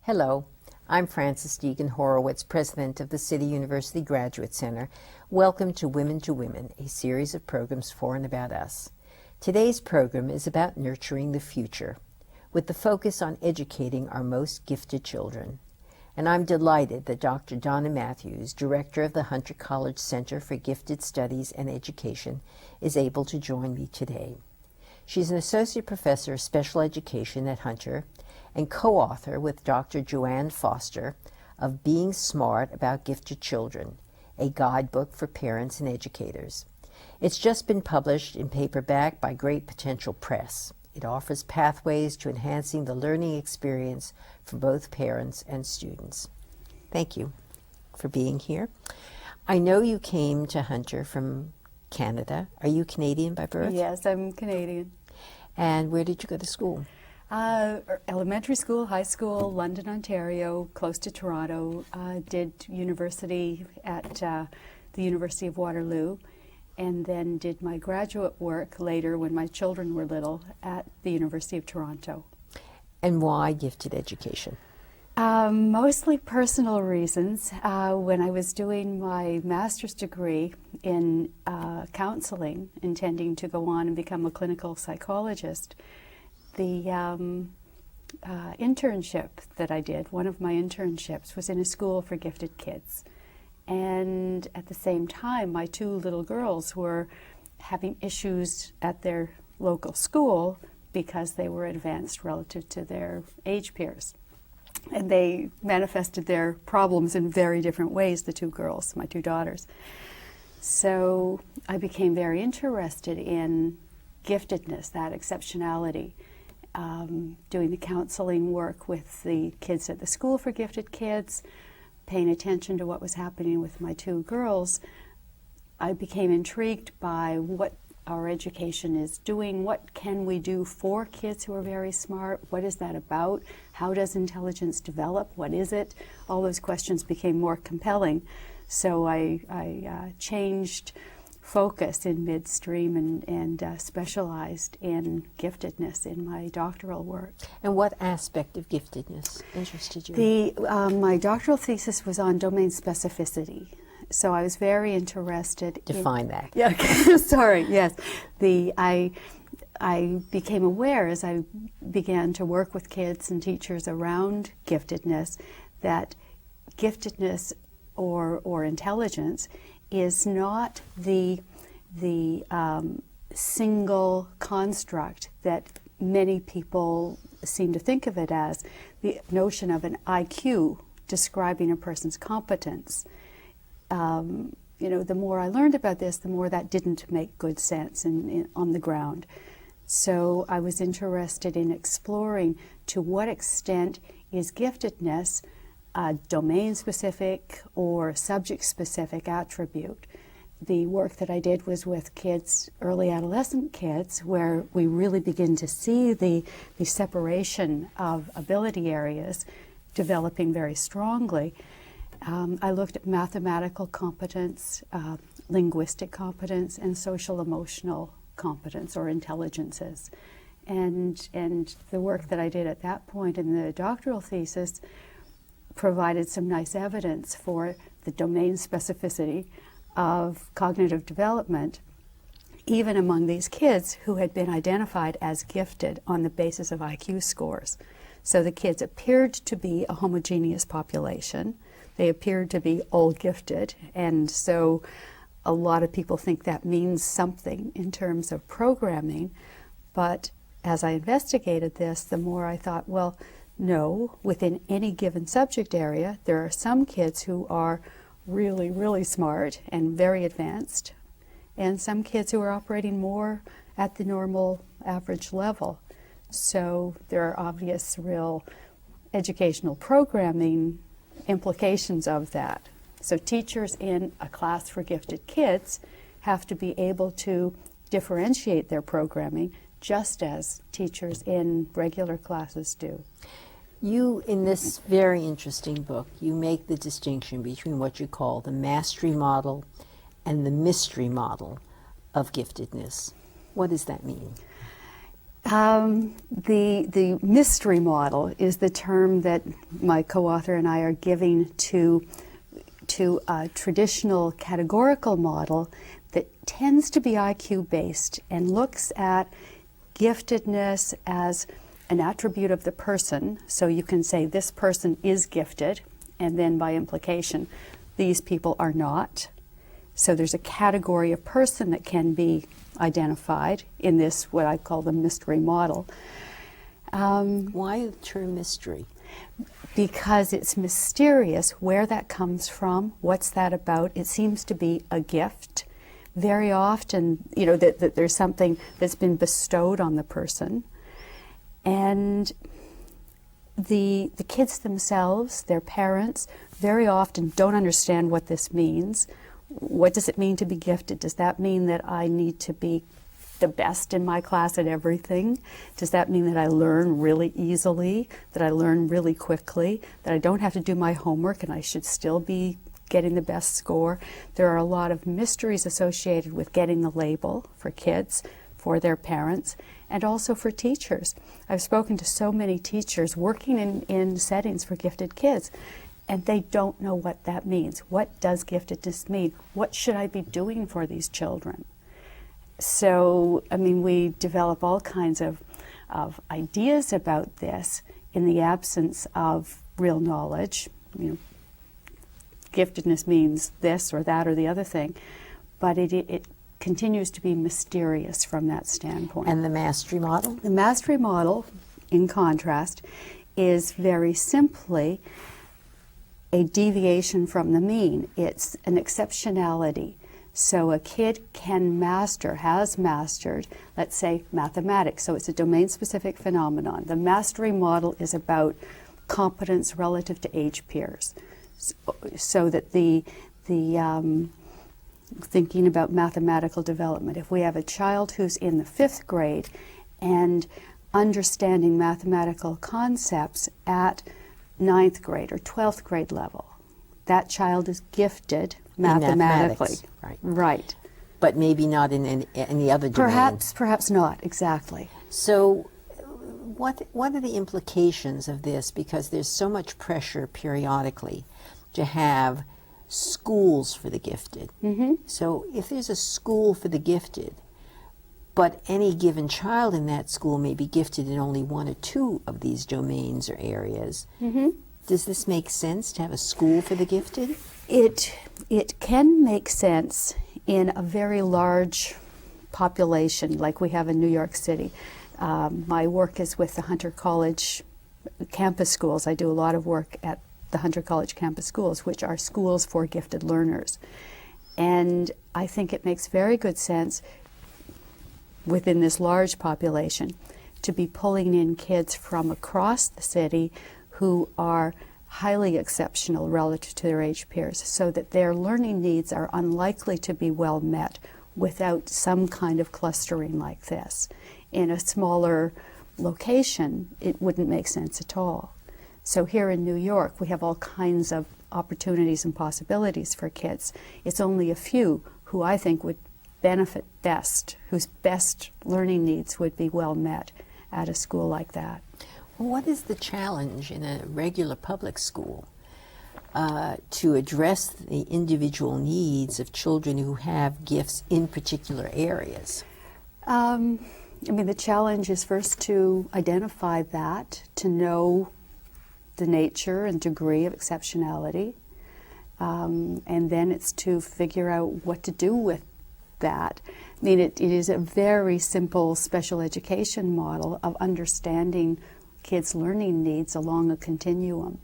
Hello, I'm Frances Deegan Horowitz, President of the City University Graduate Center. Welcome to Women, a series of programs for and about us. Today's program is about nurturing the future, with the focus on educating our most gifted children. And I'm delighted that Dr. Donna Matthews, Director of the Hunter College Center for Gifted Studies and Education, is able to join me today. She's an Associate Professor of Special Education at Hunter and co-author with Dr. Joanne Foster of Being Smart About Gifted Children, a guidebook for parents and educators. It's just been published in paperback by Great Potential Press. It offers pathways to enhancing the learning experience for both parents and students. Thank you for being here. I know you came to Hunter from Canada. Are you Canadian by birth? Yes, I'm Canadian. And where did you go to school? Elementary school, high school, London, Ontario, close to Toronto. Did university at the University of Waterloo, and then did my graduate work later when my children were little at the University of Toronto. And why gifted education? Mostly personal reasons. When I was doing my master's degree in counseling, intending to go on and become a clinical psychologist, the internship that I did, one of my internships, was in a school for gifted kids. And at the same time, my two little girls were having issues at their local school because they were advanced relative to their age peers. And they manifested their problems in very different ways, the two girls, my two daughters. So I became very interested in giftedness, that exceptionality. Doing the counseling work with the kids at the school for gifted kids, paying attention to what was happening with my two girls, I became intrigued by what our education is doing. What can we do for kids who are very smart? What is that about? How does intelligence develop? What is it? All those questions became more compelling. So I changed focus in midstream and specialized in giftedness in my doctoral work. And what aspect of giftedness interested you? My doctoral thesis was on domain specificity. So I was very interested Define that. Yeah, sorry, yes. I became aware as I began to work with kids and teachers around giftedness that giftedness or intelligence is not the single construct that many people seem to think of it as, the notion of an IQ describing a person's competence. The more I learned about this, the more that didn't make good sense on the ground. So I was interested in exploring to what extent is giftedness a domain-specific or subject-specific attribute. The work that I did was with kids, early adolescent kids, where we really begin to see the separation of ability areas developing very strongly. I looked at mathematical competence, linguistic competence, and social-emotional competence or intelligences. And the work that I did at that point in the doctoral thesis provided some nice evidence for the domain specificity of cognitive development, even among these kids who had been identified as gifted on the basis of IQ scores. So the kids appeared to be a homogeneous population. They appeared to be all gifted, and so a lot of people think that means something in terms of programming. But as I investigated this, the more I thought, well, no, within any given subject area, there are some kids who are really, really smart and very advanced, and some kids who are operating more at the normal average level. So there are obvious, real educational programming implications of that. So teachers in a class for gifted kids have to be able to differentiate their programming just as teachers in regular classes do. You, in this very interesting book, you make the distinction between what you call the mastery model and the mystery model of giftedness. What does that mean? The mystery model is the term that my co-author and I are giving to a traditional categorical model that tends to be IQ based and looks at giftedness as an attribute of the person. So you can say this person is gifted, and then by implication, these people are not. So there's a category of person that can be identified in this, what I call the mystery model. Why the term mystery? Because it's mysterious where that comes from, what's that about. It seems to be a gift. Very often, you know, that there's something that's been bestowed on the person. And the kids themselves, their parents, very often don't understand what this means. What does it mean to be gifted? Does that mean that I need to be the best in my class at everything? Does that mean that I learn really easily, that I learn really quickly, that I don't have to do my homework and I should still be getting the best score? There are a lot of mysteries associated with getting the label for kids, for their parents, and also for teachers. I've spoken to so many teachers working in settings for gifted kids, and they don't know what that means. What does giftedness mean? What should I be doing for these children? So, I mean, we develop all kinds of ideas about this in the absence of real knowledge. You know, giftedness means this or that or the other thing, but it continues to be mysterious from that standpoint. And the mastery model? The mastery model, in contrast, is very simply a deviation from the mean. It's an exceptionality. So a kid can master, has mastered, let's say, mathematics. So it's a domain-specific phenomenon. The mastery model is about competence relative to age peers. So that the thinking about mathematical development, if we have a child who's in the 5th grade and understanding mathematical concepts at 9th grade or 12th grade level, that child is gifted mathematically. Right. But maybe not in any other domain. Perhaps not, exactly. So what are the implications of this? Because there's so much pressure periodically to have schools for the gifted. Mm-hmm. So if there's a school for the gifted, but any given child in that school may be gifted in only one or two of these domains or areas, Mm-hmm. does this make sense to have a school for the gifted? It can make sense in a very large population like we have in New York City. My work is with the Hunter College campus schools. I do a lot of work at the Hunter College campus schools, which are schools for gifted learners. And I think it makes very good sense within this large population to be pulling in kids from across the city who are highly exceptional relative to their age peers, so that their learning needs are unlikely to be well met without some kind of clustering like this. In a smaller location, it wouldn't make sense at all. So here in New York, we have all kinds of opportunities and possibilities for kids. It's only a few who I think would benefit best, whose best learning needs would be well met at a school like that. What is the challenge in a regular public school to address the individual needs of children who have gifts in particular areas? I mean, the challenge is first to identify that, to know the nature and degree of exceptionality, and then it's to figure out what to do with that. I mean, it is a very simple special education model of understanding kids' learning needs along a continuum.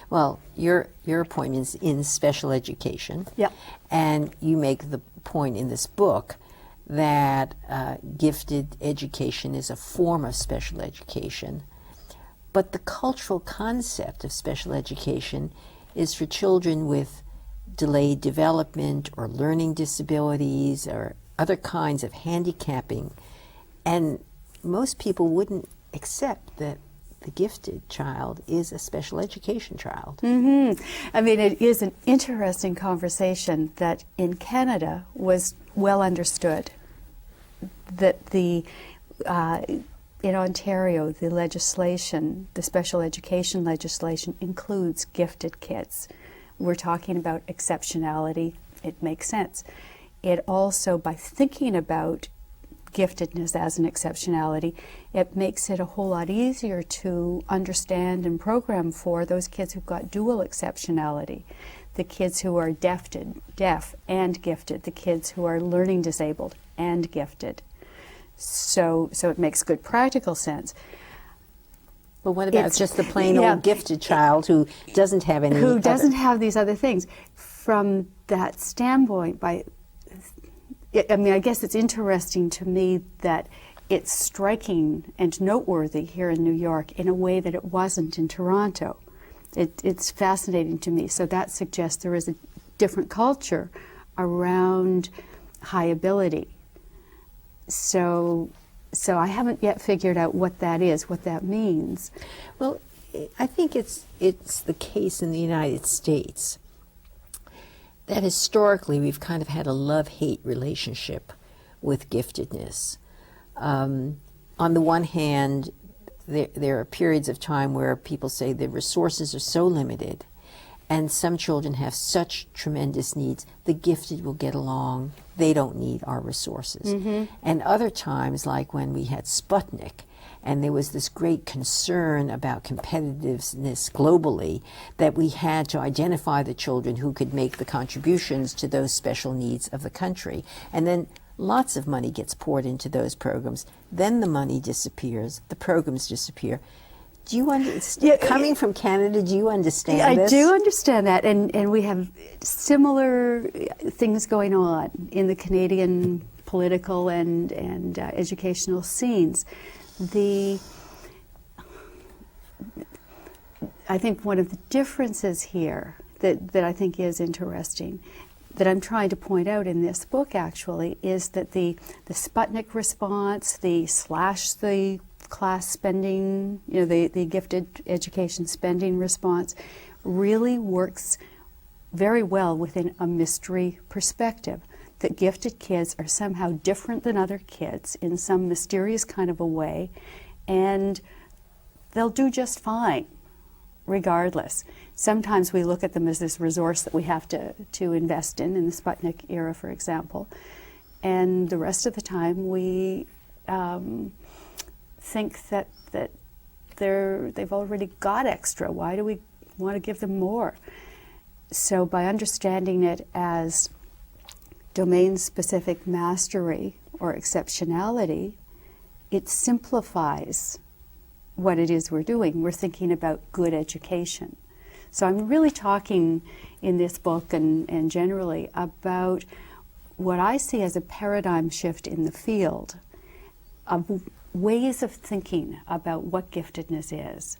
Well, your appointment's in special education. Yep. And you make the point in this book that gifted education is a form of special education. But the cultural concept of special education is for children with delayed development or learning disabilities or other kinds of handicapping. And most people wouldn't accept that the gifted child is a special education child. Mm-hmm. I mean, it is an interesting conversation that in Canada was well understood, that the in Ontario, the legislation, the special education legislation, includes gifted kids. We're talking about exceptionality. It makes sense. It also, by thinking about giftedness as an exceptionality, it makes it a whole lot easier to understand and program for those kids who've got dual exceptionality. The kids who are deaf and gifted, the kids who are learning disabled and gifted. So it makes good practical sense. But what about just the plain old gifted child who doesn't have any? Who doesn't have these other things? From that standpoint, I guess it's interesting to me that it's striking and noteworthy here in New York in a way that it wasn't in Toronto. It's fascinating to me. So that suggests there is a different culture around high ability. So I haven't yet figured out what that is, what that means. Well, I think it's the case in the United States that historically we've kind of had a love-hate relationship with giftedness. On the one hand, there are periods of time where people say the resources are so limited and some children have such tremendous needs, the gifted will get along, they don't need our resources. Mm-hmm. And other times, like when we had Sputnik, and there was this great concern about competitiveness globally, that we had to identify the children who could make the contributions to those special needs of the country. And then lots of money gets poured into those programs. Then the money disappears, the programs disappear. Do you understand? Coming from Canada, do you understand this? I do understand that, and we have similar things going on in the Canadian political and educational scenes. I think one of the differences here that I think is interesting, that I'm trying to point out in this book actually, is that the Sputnik response, the class spending, the gifted education spending response really works very well within a mystery perspective, that gifted kids are somehow different than other kids in some mysterious kind of a way, and they'll do just fine regardless. Sometimes we look at them as this resource that we have to invest in the Sputnik era, for example, and the rest of the time we think that they've already got extra. Why do we want to give them more? So by understanding it as domain-specific mastery or exceptionality, it simplifies what it is we're doing. We're thinking about good education. So I'm really talking in this book and generally about what I see as a paradigm shift in the field of ways of thinking about what giftedness is.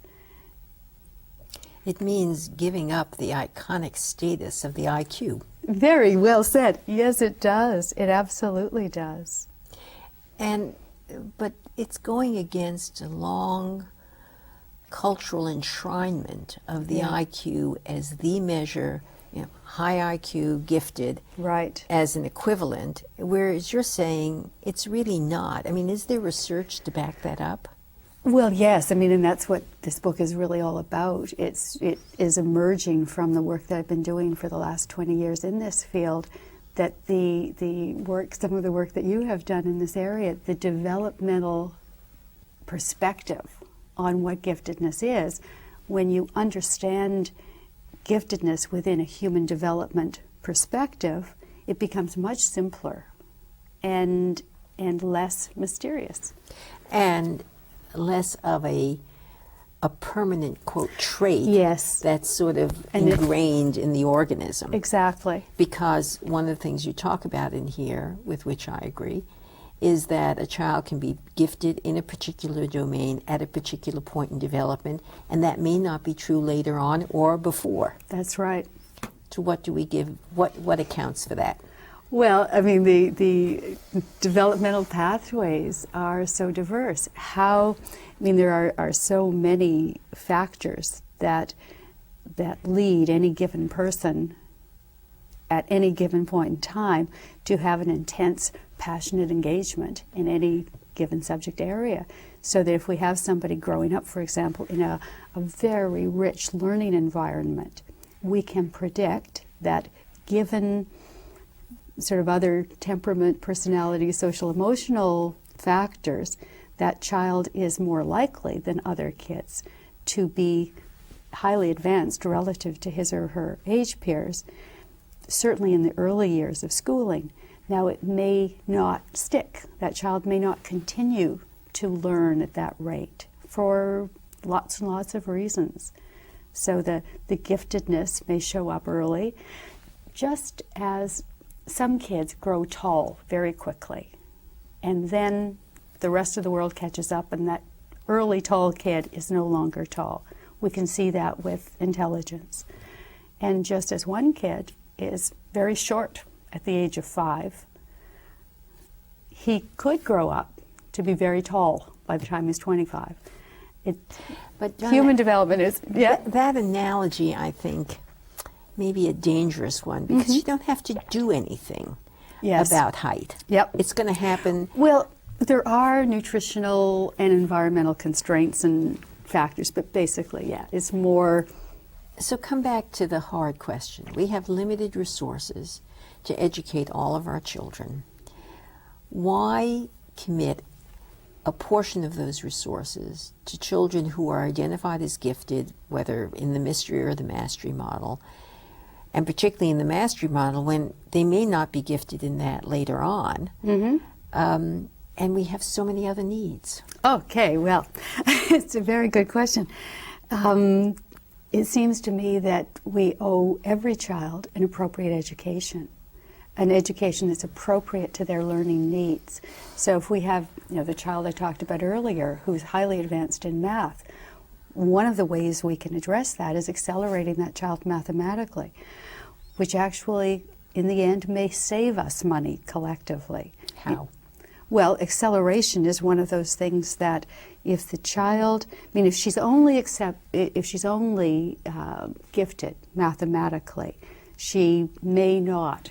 It means giving up the iconic status of the IQ. Very well said. Yes, it does. It absolutely does. But it's going against a long cultural enshrinement of the IQ as the measure, high IQ, gifted, right, as an equivalent, whereas you're saying it's really not. I mean, is there research to back that up? Well, yes. I mean, and that's what this book is really all about. It is emerging from the work that I've been doing for the last 20 years in this field, that some of the work that you have done in this area, the developmental perspective on what giftedness is, when you understand giftedness within a human development perspective, it becomes much simpler and less mysterious. And less of a permanent, quote, trait, yes, that's sort of ingrained in the organism. Exactly. Because one of the things you talk about in here, with which I agree, is that a child can be gifted in a particular domain at a particular point in development, and that may not be true later on or before. That's right. To what do we give, what accounts for that? Well, I mean, the developmental pathways are so diverse. There are so many factors that lead any given person at any given point in time to have an intense, passionate engagement in any given subject area. So that if we have somebody growing up, for example, in a very rich learning environment, we can predict that given sort of other temperament, personality, social, emotional factors, that child is more likely than other kids to be highly advanced relative to his or her age peers, certainly in the early years of schooling. Now, it may not stick. That child may not continue to learn at that rate for lots and lots of reasons. So the giftedness may show up early, just as some kids grow tall very quickly, and then the rest of the world catches up and that early tall kid is no longer tall. We can see that with intelligence. And just as one kid is very short at the age of 5, he could grow up to be very tall by the time he's 25. But Donna, human development is, that analogy, I think, may be a dangerous one, because you don't have to do anything about height. Yep. It's going to happen. Well, there are nutritional and environmental constraints and factors, but basically, it's more. So come back to the hard question. We have limited resources to educate all of our children. Why commit a portion of those resources to children who are identified as gifted, whether in the mystery or the mastery model, and particularly in the mastery model when they may not be gifted in that later on, and we have so many other needs? Okay, well, it's a very good question. It seems to me that we owe every child an appropriate education, an education that's appropriate to their learning needs. So if we have, the child I talked about earlier who's highly advanced in math, one of the ways we can address that is accelerating that child mathematically, which actually, in the end, may save us money collectively. How? Well, acceleration is one of those things that if the child, if she's only gifted mathematically, she may not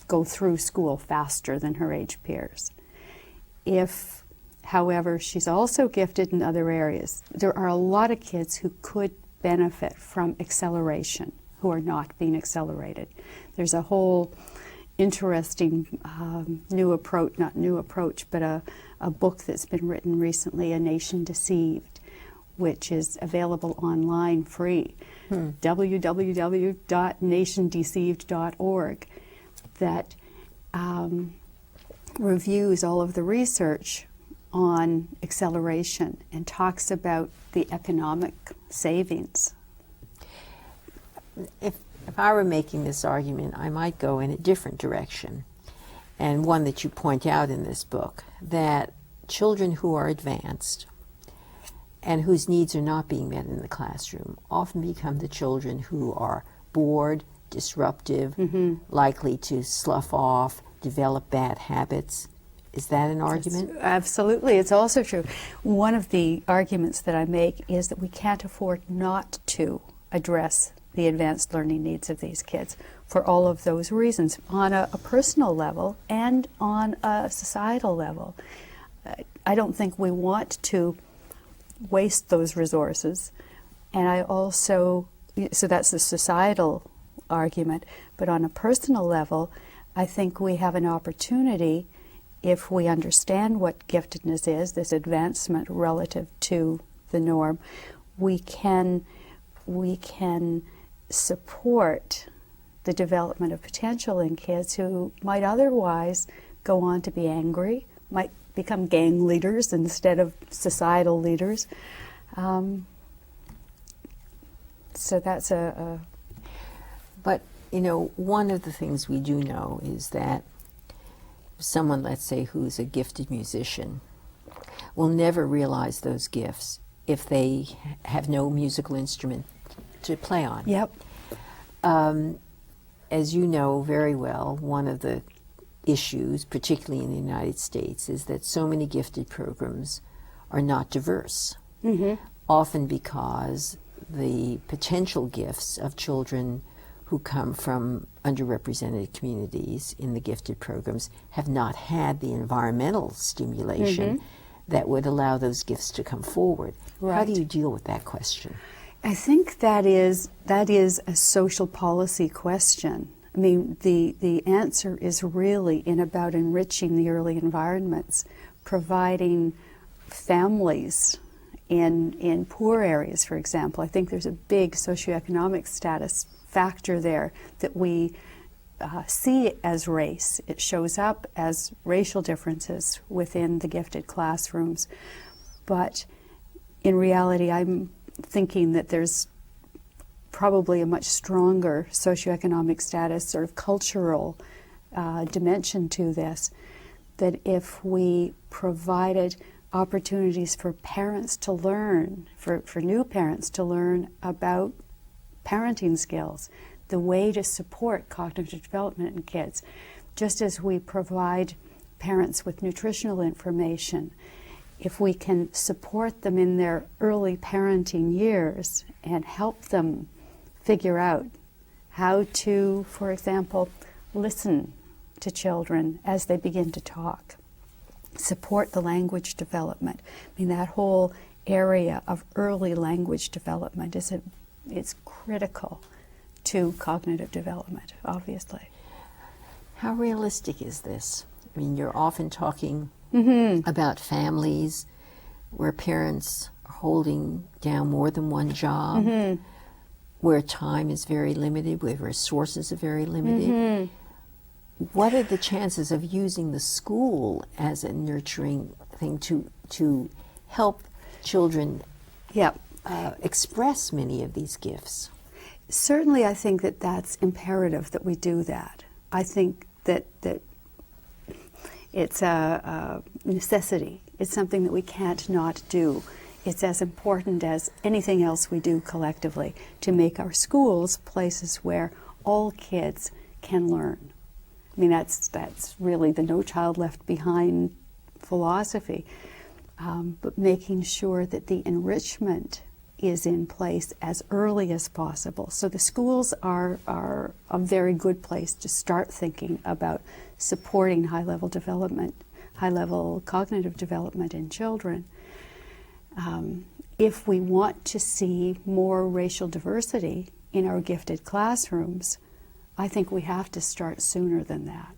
go through school faster than her age peers. If, however, she's also gifted in other areas, there are a lot of kids who could benefit from acceleration who are not being accelerated. There's a whole interesting but a book that's been written recently, A Nation Deceived, which is available online free, www.nationdeceived.org, that reviews all of the research on acceleration and talks about the economic savings. If I were making this argument, I might go in a different direction, and one that you point out in this book, that children who are advanced and whose needs are not being met in the classroom often become the children who are bored, disruptive, likely to slough off, develop bad habits. Is that an argument? Absolutely. It's also true. One of the arguments that I make is that we can't afford not to address the advanced learning needs of these kids for all of those reasons, on a personal level and on a societal level. I don't think we want to waste those resources, and I also, so that's the societal argument, but on a personal level, I think we have an opportunity, if we understand what giftedness is, this advancement relative to the norm, we can support the development of potential in kids who might otherwise go on to be angry, might become gang leaders instead of societal leaders. So that's But, one of the things we do know is that someone, let's say, who's a gifted musician will never realize those gifts if they have no musical instrument to play on. Yep. As you know very well, one of the issues, particularly in the United States, is that so many gifted programs are not diverse, often because the potential gifts of children who come from underrepresented communities in the gifted programs have not had the environmental stimulation that would allow those gifts to come forward. Right. How do you deal with that question? I think that is a social policy question. I mean, the answer is really in about enriching the early environments, providing families in poor areas, for example. I think there's a big socioeconomic status factor there that we see as race. It shows up as racial differences within the gifted classrooms. But in reality, I'm thinking that there's probably a much stronger socioeconomic status, sort of cultural dimension to this, that if we provided opportunities for parents to learn, for new parents to learn about parenting skills, the way to support cognitive development in kids, just as we provide parents with nutritional information, if we can support them in their early parenting years and help them figure out how to, for example, listen to children as they begin to talk, support the language development. I mean, that whole area of early language development is critical to cognitive development, obviously. How realistic is this? I mean, you're often talking about families where parents are holding down more than one job, where time is very limited, where resources are very limited. What are the chances of using the school as a nurturing thing to help children express many of these gifts? Certainly, I think that that's imperative that we do that. I think that it's a necessity. It's something that we can't not do. It's as important as anything else we do collectively to make our schools places where all kids can learn. I mean, that's really the No Child Left Behind philosophy, but making sure that the enrichment is in place as early as possible. So the schools are a very good place to start thinking about supporting high-level development, high-level cognitive development in children. If we want to see more racial diversity in our gifted classrooms, I think we have to start sooner than that.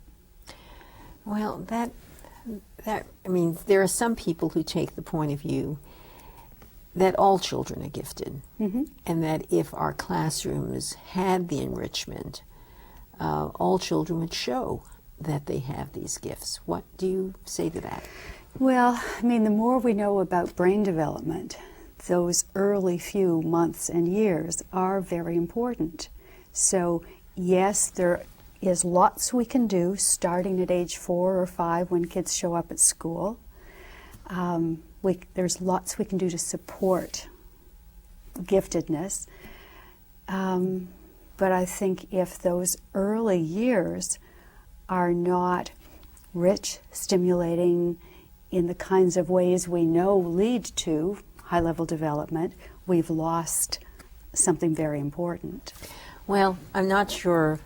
Well, I mean, there are some people who take the point of view that all children are gifted, and that if our classrooms had the enrichment, all children would show that they have these gifts. What do you say to that? Well, I mean, the more we know about brain development, those early few months and years are very important. So, yes, there is lots we can do starting at age 4 or 5 when kids show up at school. There's lots we can do to support giftedness. But I think if those early years are not rich, stimulating in the kinds of ways we know lead to high-level development, we've lost something very important. Well, I'm not sure.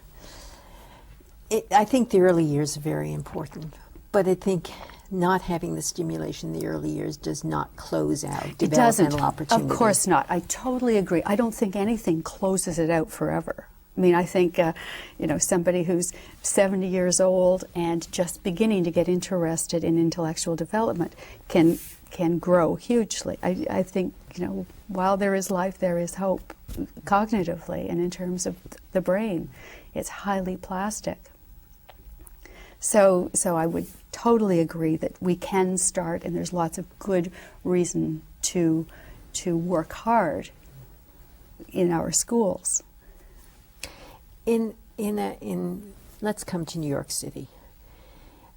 I think the early years are very important, but I think not having the stimulation in the early years does not close out developmental opportunities. Of course not. I totally agree. I don't think anything closes it out forever. I mean, I think, somebody who's 70 years old and just beginning to get interested in intellectual development can grow hugely. I think, while there is life, there is hope cognitively, and in terms of the brain, it's highly plastic. So I would totally agree that we can start, and there's lots of good reason to work hard in our schools. Let's come to New York City,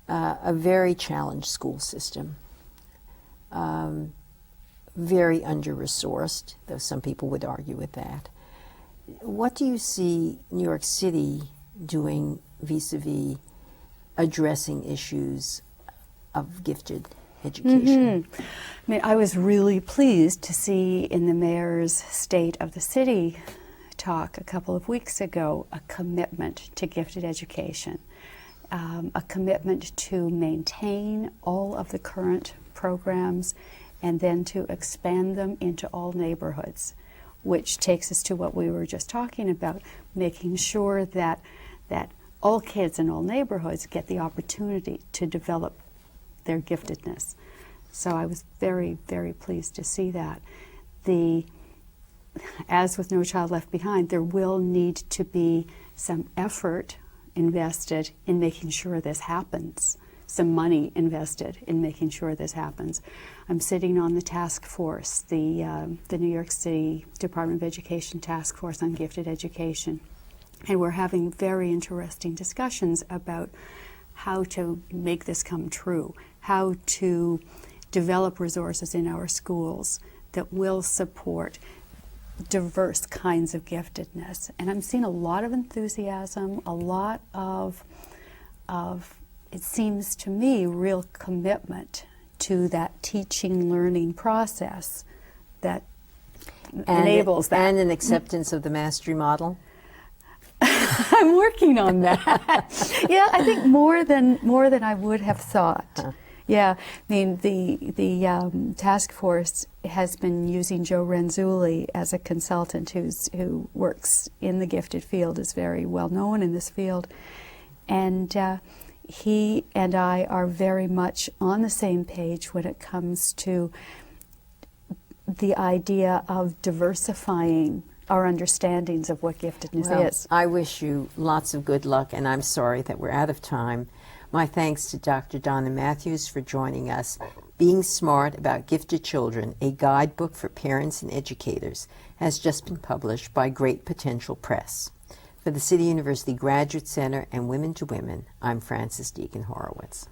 a very challenged school system, very under-resourced, though some people would argue with that. What do you see New York City doing vis-a-vis addressing issues of gifted education? I mean, I was really pleased to see in the mayor's State of the City talk a couple of weeks ago a commitment to gifted education, a commitment to maintain all of the current programs, and then to expand them into all neighborhoods, which takes us to what we were just talking about, making sure that all kids in all neighborhoods get the opportunity to develop their giftedness. So I was very, very pleased to see that. As with No Child Left Behind, there will need to be some effort invested in making sure this happens, some money invested in making sure this happens. I'm sitting on the task force, the New York City Department of Education Task Force on Gifted Education, and we're having very interesting discussions about how to make this come true, how to develop resources in our schools that will support diverse kinds of giftedness. And I'm seeing a lot of enthusiasm, a lot of it seems to me, real commitment to that teaching learning process that enables that. And an acceptance of the mastery model? I'm working on that. Yeah, I think more than I would have thought. Huh. Yeah, I mean, the task force has been using Joe Renzulli as a consultant who works in the gifted field, is very well known in this field. And he and I are very much on the same page when it comes to the idea of diversifying our understandings of what giftedness is. I wish you lots of good luck, and I'm sorry that we're out of time. My thanks to Dr. Donna Matthews for joining us. Being Smart About Gifted Children, a guidebook for parents and educators, has just been published by Great Potential Press. For the City University Graduate Center and Women to Women, I'm Frances Deacon Horowitz.